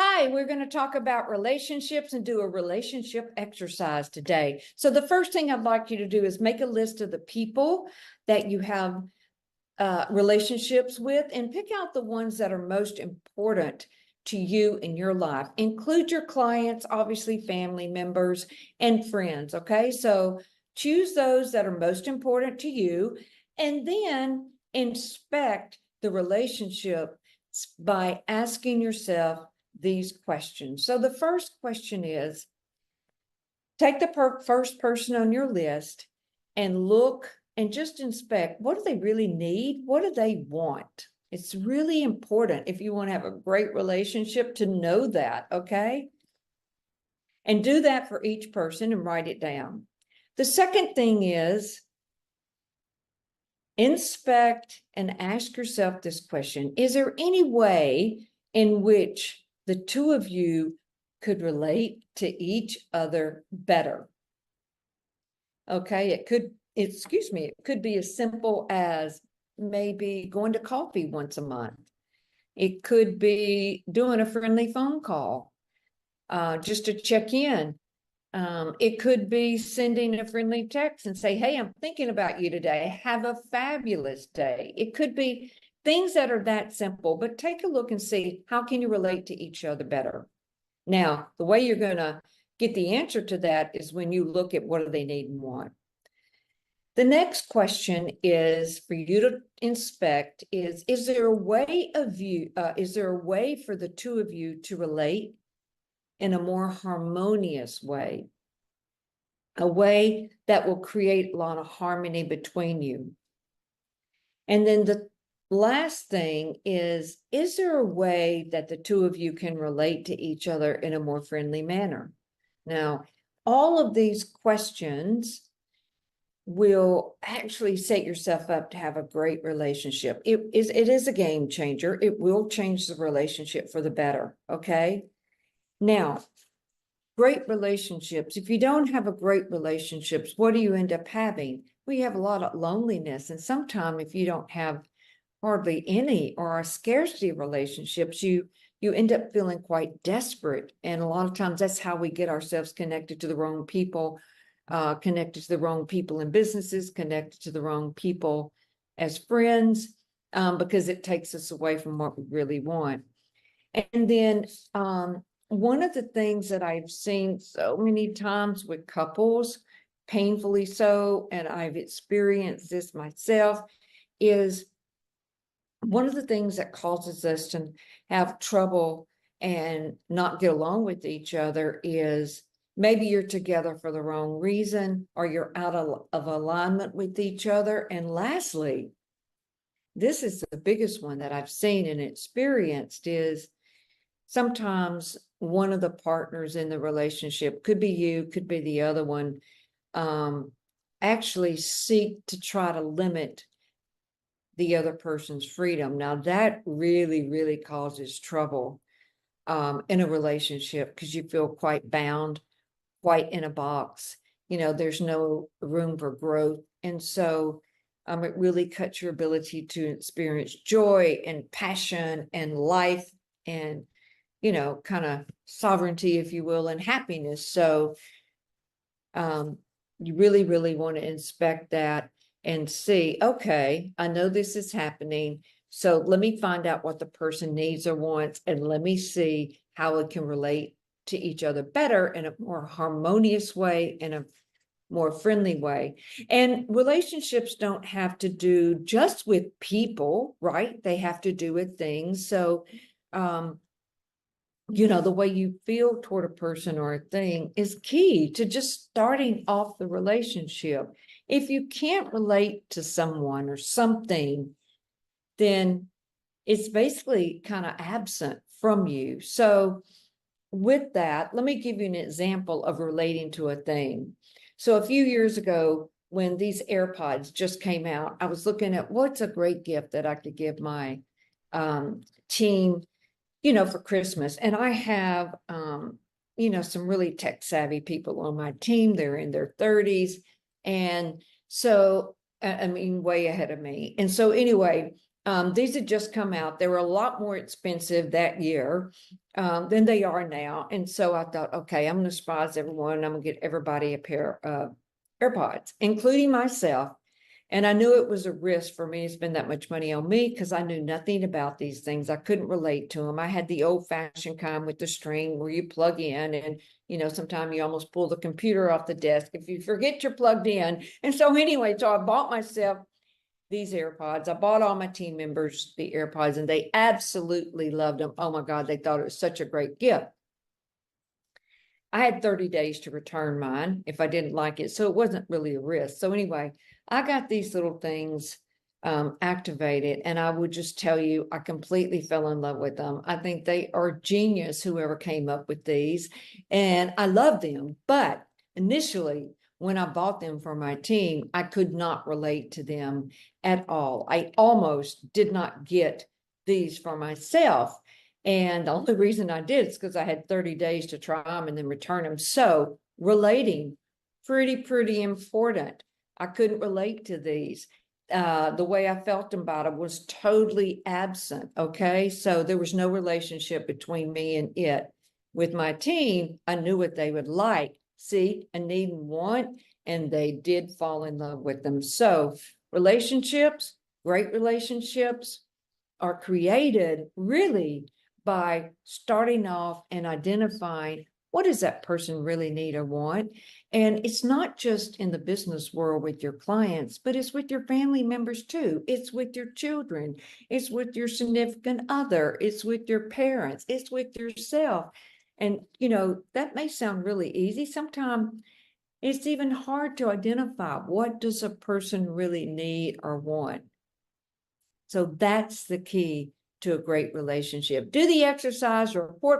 Hi, we're going to talk about relationships and do a relationship exercise today. So the first thing I'd like you to do is make a list of the people that you have relationships with and pick out the ones that are most important to you in your life. Include your clients, obviously family members and friends, okay? So choose those that are most important to you and then inspect the relationship by asking yourself these questions. So the first question is, take the first person on your list and look and just inspect, what do they really need? What do they want? It's really important if you want to have a great relationship to know that, okay? And do that for each person and write it down. The second thing is inspect and ask yourself this question. Is there any way in which the two of you could relate to each other better? Okay, it could be as simple as maybe going to coffee once a month. It could be doing a friendly phone call, just to check in. It could be sending a friendly text and say, hey, I'm thinking about you today. Have a fabulous day. It could be things that are that simple, but take a look and see, how can you relate to each other better? Now, the way you're going to get the answer to that is when you look at what do they need and want. The next question is for you to inspect is there a way for the two of you to relate in a more harmonious way? A way that will create a lot of harmony between you. And then the last thing is there a way that the two of you can relate to each other in a more friendly manner? Now, all of these questions will actually set yourself up to have a great relationship. It is a game changer. It will change the relationship for the better, okay? Now, great relationships. If you don't have a great relationships, what do you end up having? We have a lot of loneliness. And sometimes if you don't have hardly any or a scarcity of relationships, you end up feeling quite desperate. And a lot of times that's how we get ourselves connected to the wrong people, connected to the wrong people in businesses, connected to the wrong people as friends, because it takes us away from what we really want. And then one of the things that I've seen so many times with couples, painfully so, and I've experienced this myself, is one of the things that causes us to have trouble and not get along with each other is maybe you're together for the wrong reason, or you're out of alignment with each other. And lastly, this is the biggest one that I've seen and experienced, is sometimes one of the partners in the relationship, could be you, could be the other one, actually seek to try to limit the other person's freedom. Now that really, really causes trouble in a relationship, because you feel quite bound, quite in a box. There's no room for growth. And so it really cuts your ability to experience joy and passion and life and, kind of sovereignty, if you will, and happiness. So you really, really want to inspect that and see, okay, I know this is happening. So let me find out what the person needs or wants, and let me see how it can relate to each other better in a more harmonious way, in a more friendly way. And relationships don't have to do just with people, right? They have to do with things. So, the way you feel toward a person or a thing is key to just starting off the relationship. If you can't relate to someone or something, then it's basically kind of absent from you. So with that, let me give you an example of relating to a thing. So a few years ago, when these AirPods just came out, I was looking at what's a great gift that I could give my team, for Christmas. And I have, some really tech savvy people on my team. They're in their 30s. And so, I mean, way ahead of me. And so anyway, These had just come out. They were a lot more expensive that year than they are now. And so I thought, okay, I'm going to surprise everyone. I'm going to get everybody a pair of AirPods, including myself. And I knew it was a risk for me to spend that much money on me because I knew nothing about these things. I couldn't relate to them. I had the old-fashioned kind with the string where you plug in and, you know, sometimes you almost pull the computer off the desk if you forget you're plugged in. And so anyway, so I bought myself these AirPods. I bought all my team members the AirPods and they absolutely loved them. Oh my God, they thought it was such a great gift. I had 30 days to return mine if I didn't like it. So it wasn't really a risk. So anyway, I got these little things activated, and I would just tell you, I completely fell in love with them. I think they are genius, whoever came up with these, and I love them. But initially, when I bought them for my team, I could not relate to them at all. I almost did not get these for myself. And the only reason I did is because I had 30 days to try them and then return them. So relating, pretty important. I couldn't relate to these. The way I felt about it was totally absent. Okay. So there was no relationship between me and it. With my team, I knew what they would like, see, and need and want, and they did fall in love with them. So relationships, great relationships, are created really by starting off and identifying what does that person really need or want. And it's not just in the business world with your clients, but it's with your family members too. It's with your children. It's with your significant other. It's with your parents. It's with yourself. And, you know, that may sound really easy. Sometimes it's even hard to identify what does a person really need or want. So that's the key to a great relationship. Do the exercise, report